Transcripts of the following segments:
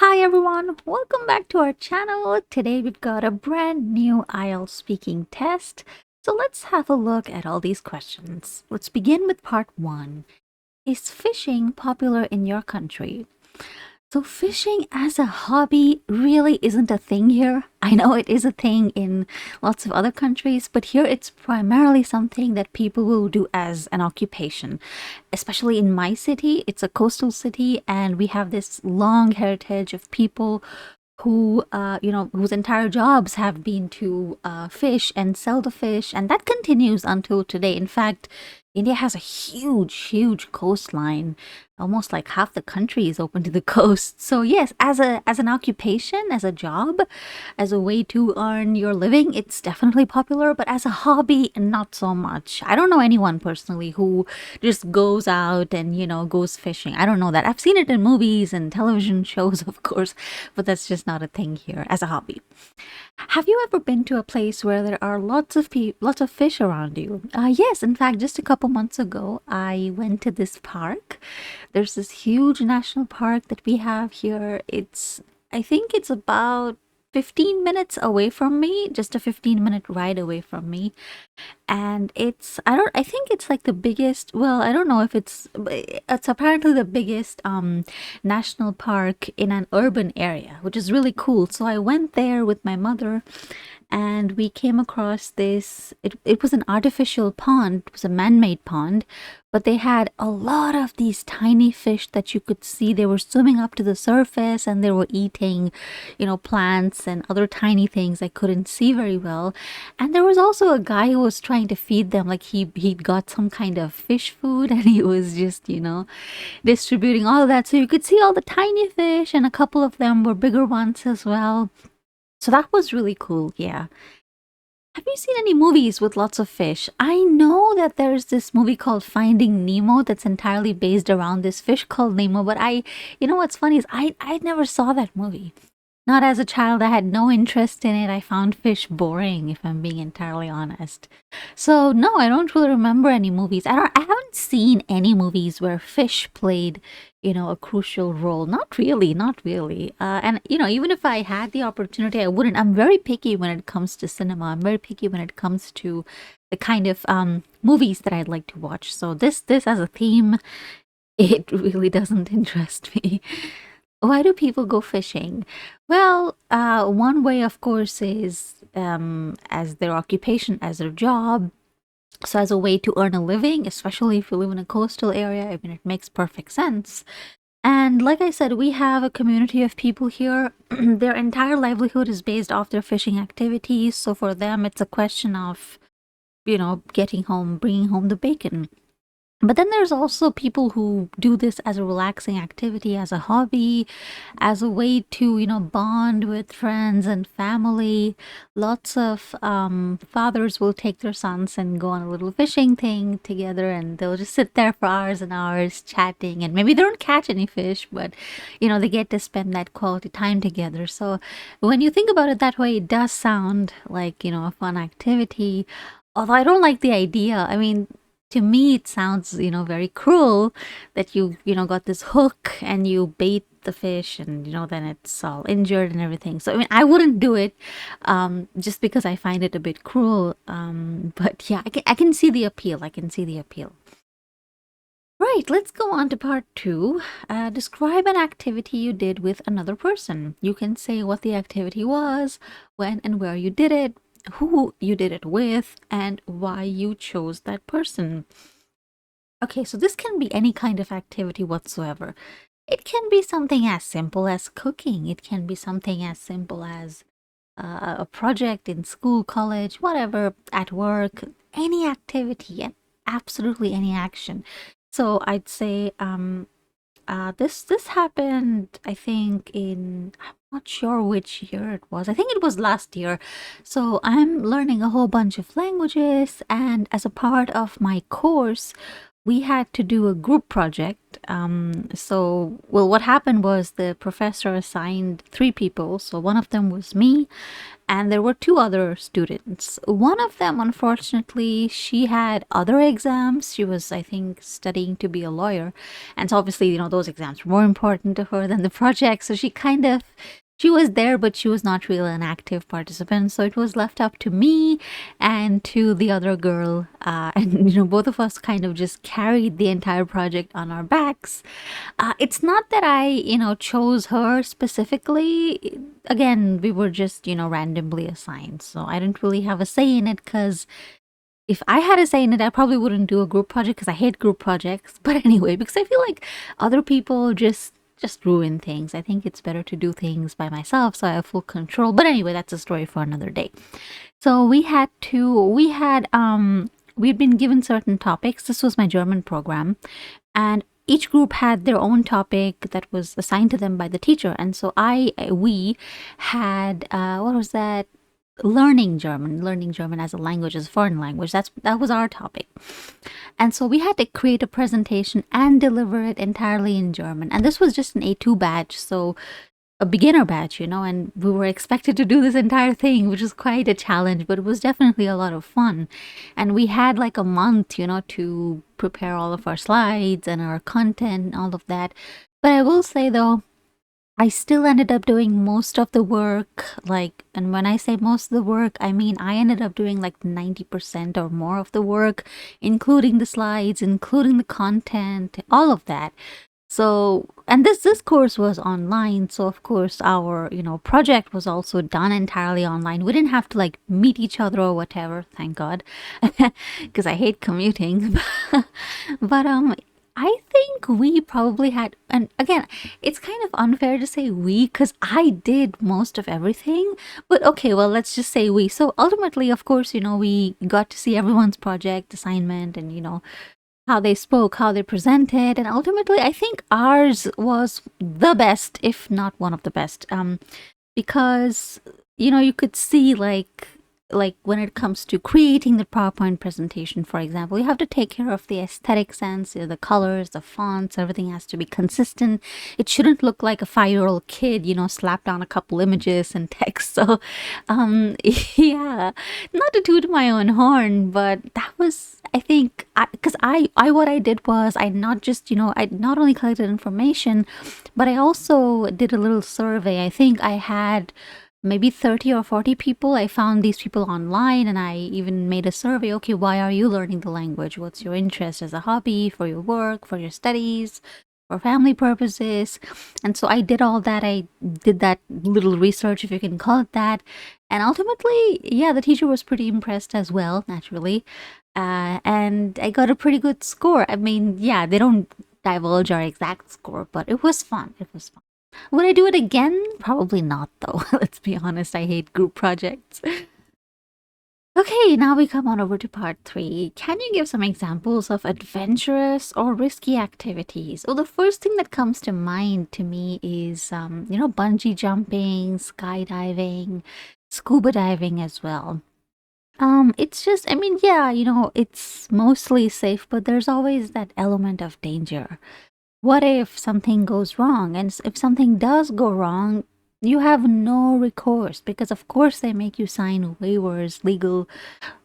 Hi everyone, welcome back to our channel. Today we've got a brand new IELTS speaking test. So let's have a look at all these questions. Let's begin with part 1. Is fishing popular in your country? So fishing as a hobby really isn't a thing here. I know it is a thing in lots of other countries, but here it's primarily something that people will do as an occupation. Especially in my city, it's a coastal city, and we have this long heritage of people who whose entire jobs have been to fish and sell the fish, and that continues until today. In fact, India has a huge coastline. Almost like half the country is open to the coast. So yes, as an occupation, as a job, as a way to earn your living, it's definitely popular, but as a hobby, not so much. I don't know anyone personally who just goes out and, goes fishing. I don't know that. I've seen it in movies and television shows, of course, but that's just not a thing here as a hobby. Have you ever been to a place where there are lots of fish around you? Yes, in fact, just a couple months ago, I went to this park. There's this huge national park that we have here. I think it's about 15 minutes away from me, just a 15-minute ride away from me. And I think it's like the biggest, well, I don't know if it's apparently the biggest national park in an urban area, which is really cool. So I went there with my mother, and we came across it was an artificial pond. It was a man-made pond, but they had a lot of these tiny fish that you could see. They were swimming up to the surface, and they were eating, plants and other tiny things I couldn't see very well. And there was also a guy who was trying to feed them, like he'd got some kind of fish food, and he was just, distributing all of that. So you could see all the tiny fish, and a couple of them were bigger ones as well. So that was really cool, yeah. Have you seen any movies with lots of fish? I know that there's this movie called Finding Nemo that's entirely based around this fish called Nemo, but what's funny is I never saw that movie. Not as a child, I had no interest in it. I found fish boring, if I'm being entirely honest. So no, I don't really remember any movies. I haven't seen any movies where fish played, a crucial role. Not really, not really. And even if I had the opportunity, I wouldn't. I'm very picky when it comes to cinema. I'm very picky when it comes to the kind of movies that I'd like to watch. So this as a theme, it really doesn't interest me. Why do people go fishing? Well, one way, of course, is as their occupation, as their job. So, as a way to earn a living, especially if you live in a coastal area, I mean, it makes perfect sense. And like I said, we have a community of people here. Their entire livelihood is based off their fishing activities. So, for them, it's a question of, getting home, bringing home the bacon. But then there's also people who do this as a relaxing activity, as a hobby, as a way to, bond with friends and family. Lots of fathers will take their sons and go on a little fishing thing together, and they'll just sit there for hours and hours chatting. And maybe they don't catch any fish, but, they get to spend that quality time together. So when you think about it that way, it does sound like, a fun activity. Although I don't like the idea. I mean, to me it sounds very cruel that you got this hook and you bait the fish, and then it's all injured and everything. So I mean, I wouldn't do it, just because I find it a bit cruel. But yeah, I can see the appeal. I can see the appeal. Right, let's go on to part 2. Describe an activity you did with another person. You can say what the activity was, when and where you did it, who you did it with, and why you chose that person. Okay, so this can be any kind of activity whatsoever. It can be something as simple as cooking. It can be something as simple as a project in school, college, whatever, at work, any activity, and absolutely any action. So I'd say this happened, I think, I'm not sure which year it was. I think it was last year. So I'm learning a whole bunch of languages, and as a part of my course, we had to do a group project. Well, what happened was the professor assigned three people. So one of them was me, and there were two other students. One of them, unfortunately, she had other exams. She was, I think, studying to be a lawyer. And so obviously, those exams were more important to her than the project. So she was there, but she was not really an active participant. So it was left up to me and to the other girl. And, both of us kind of just carried the entire project on our backs. It's not that I, chose her specifically. Again, we were just, randomly assigned. So I didn't really have a say in it because if I had a say in it, I probably wouldn't do a group project because I hate group projects. But anyway, because I feel like other people just ruin things. I think it's better to do things by myself so I have full control. But anyway, that's a story for another day. So we'd been given certain topics. This was my German program, and each group had their own topic that was assigned to them by the teacher. And so we had, what was that? Learning German as a language, as a foreign language. That was our topic. And so we had to create a presentation and deliver it entirely in German. And this was just an A2 batch, so a beginner batch, and we were expected to do this entire thing, which was quite a challenge, but it was definitely a lot of fun. And we had like a month, to prepare all of our slides and our content and all of that. But I will say though, I still ended up doing most of the work, and when I say most of the work, I mean I ended up doing like 90% or more of the work, including the slides, including the content, all of that. So, and this course was online, so of course our, project was also done entirely online. We didn't have to like meet each other or whatever, thank God, because I hate commuting. But I think we probably had, and again, it's kind of unfair to say we because I did most of everything. But okay, well, let's just say we. So ultimately, of course, we got to see everyone's project assignment and, how they spoke, how they presented, and ultimately, I think ours was the best, if not one of the best, because you could see like when it comes to creating the PowerPoint presentation, for example, you have to take care of the aesthetic sense, the colors, the fonts, everything has to be consistent. It shouldn't look like a 5-year-old kid, slapped on a couple images and text. So, yeah, not to toot my own horn, but that was, I think, because what I did was I not just, I not only collected information, but I also did a little survey. I think I had maybe 30 or 40 people. I found these people online and I even made a survey. Okay, why are you learning the language? What's your interest as a hobby, for your work, for your studies, for family purposes? And so I did all that. I did that little research, if you can call it that. And ultimately, yeah, the teacher was pretty impressed as well, naturally. And I got a pretty good score. I mean, yeah, they don't divulge our exact score, but it was fun. It was fun. Would I do it again? Probably not, though. Let's be honest, I hate group projects. Okay, now we come on over to part 3. Can you give some examples of adventurous or risky activities? Well, the first thing that comes to mind to me is, bungee jumping, skydiving, scuba diving as well. It's just, I mean, yeah, it's mostly safe, but there's always that element of danger. What if something goes wrong? And if something does go wrong, you have no recourse because, of course, they make you sign waivers, legal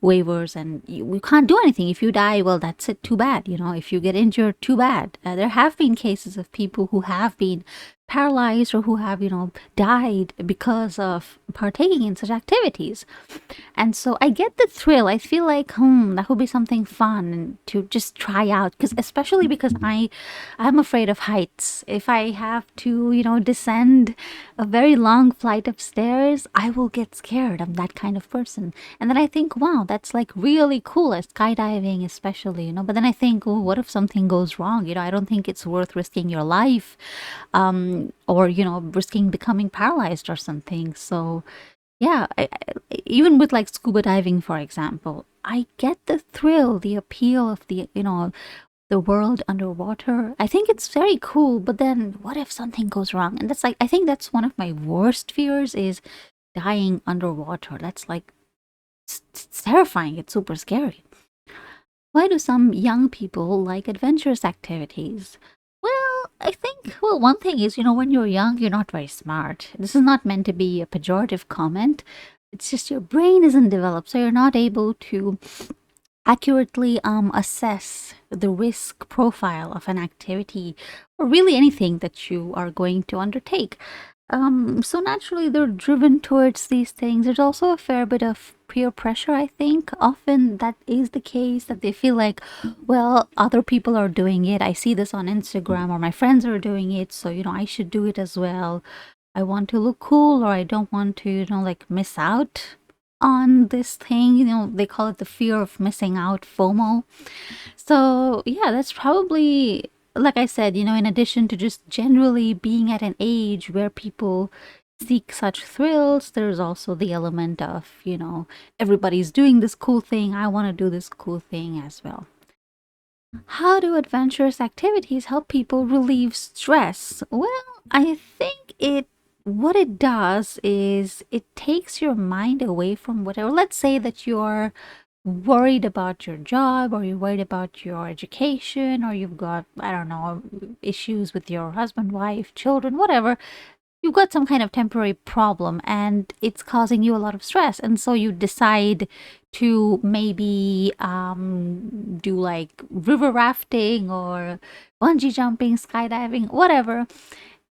waivers, and you can't do anything. If you die, well, that's it. Too bad. If you get injured, too bad. There have been cases of people who have been paralyzed or who have, died because of partaking in such activities. And so I get the thrill. I feel like, that would be something fun to just try out. Because especially because I'm afraid of heights. If I have to, descend a very long flight of stairs, I will get scared. I'm that kind of person. And then I think, wow, that's like really cool. Skydiving, especially, But then I think, oh, what if something goes wrong? I don't think it's worth risking your life, or risking becoming paralyzed or something. So yeah, even with like scuba diving, for example, I get the thrill, the appeal of the world underwater. I think it's very cool, but then what if something goes wrong? And that's like, I think that's one of my worst fears is dying underwater. That's like, it's terrifying. It's super scary. Why do some young people like adventurous activities? Well, I think, well, one thing is, when you're young, you're not very smart. This is not meant to be a pejorative comment. It's just your brain isn't developed, so you're not able to accurately assess the risk profile of an activity or really anything that you are going to undertake. So naturally, they're driven towards these things. There's also a fair bit of peer pressure, I think. Often that is the case, that they feel like, well, other people are doing it. I see this on Instagram, or my friends are doing it, so, I should do it as well. I want to look cool, or I don't want to, like miss out on this thing. They call it the fear of missing out, FOMO. So, yeah, that's probably, like I said, in addition to just generally being at an age where people seek such thrills, there's also the element of, everybody's doing this cool thing. I want to do this cool thing as well. How do adventurous activities help people relieve stress? Well, I think what it does is it takes your mind away from whatever. Let's say that you're worried about your job, or you're worried about your education, or you've got, I don't know, issues with your husband, wife, children, whatever. You've got some kind of temporary problem and it's causing you a lot of stress. And so you decide to maybe do like river rafting or bungee jumping, skydiving, whatever.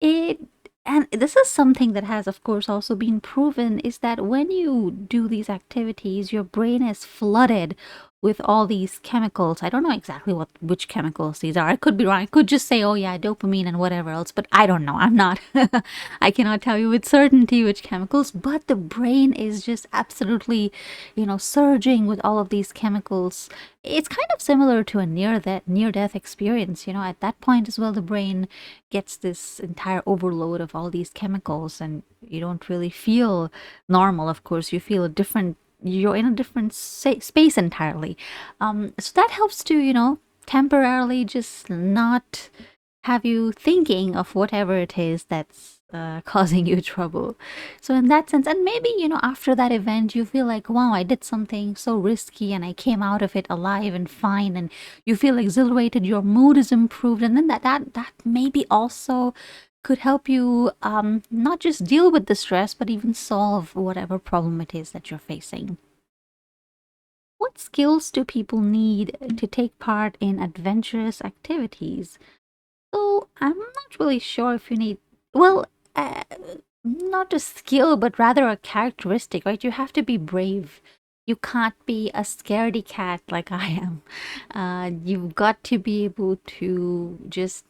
It and this is something that has, of course, also been proven, is that when you do these activities, your brain is flooded with all these chemicals. I don't know exactly which chemicals these are. I could be wrong. I could just say, oh yeah, dopamine and whatever else, but I don't know. I'm not I cannot tell you with certainty which chemicals, but the brain is just absolutely, surging with all of these chemicals. It's kind of similar to a near death experience. At that point as well, the brain gets this entire overload of all these chemicals, and you don't really feel normal. Of course, you feel you're in a different space entirely. So that helps to, temporarily just not have you thinking of whatever it is that's causing you trouble. So in that sense, and maybe, after that event, you feel like, wow, I did something so risky and I came out of it alive and fine, and you feel exhilarated, your mood is improved, and then that maybe also could help you not just deal with the stress, but even solve whatever problem it is that you're facing. What skills do people need to take part in adventurous activities? So I'm not really sure if you need, well, uh, not a skill, but rather a characteristic, right? You have to be brave. You can't be a scaredy cat like I am. You've got to be able to just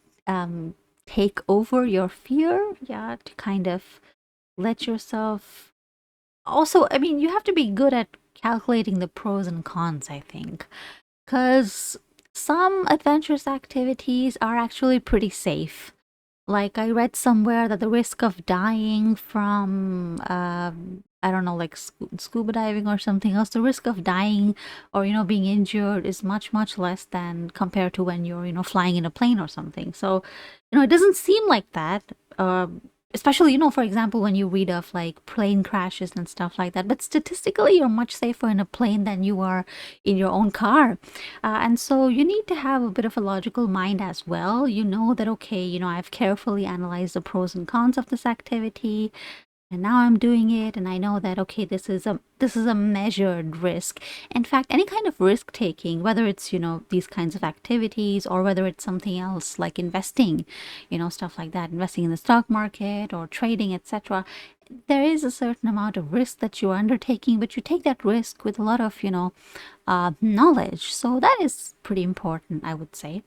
take over your fear, yeah, to kind of let yourself. Also, I mean, you have to be good at calculating the pros and cons, I think, because some adventurous activities are actually pretty safe. Like I read somewhere that the risk of dying from I don't know, like scuba diving or something else, the risk of dying or being injured is much less than compared to when you're flying in a plane or something. So it doesn't seem like that. Especially, for example, when you read of like plane crashes and stuff like that. But statistically, you're much safer in a plane than you are in your own car. And so you need to have a bit of a logical mind as well. You know that, okay, I've carefully analyzed the pros and cons of this activity, and now I'm doing it, and I know that, okay, this is a measured risk. In fact, any kind of risk taking, whether it's these kinds of activities, or whether it's something else like investing, stuff like that, investing in the stock market or trading, etc., there is a certain amount of risk that you're undertaking, but you take that risk with a lot of knowledge. So that is pretty important, I would say.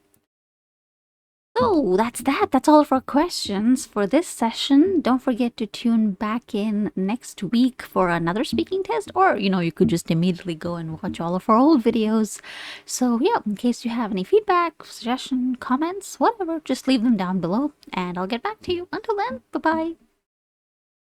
So that's that. That's all of our questions for this session. Don't forget to tune back in next week for another speaking test, or you could just immediately go and watch all of our old videos. So yeah, in case you have any feedback, suggestion, comments, whatever, just leave them down below and I'll get back to you. Until then, bye bye.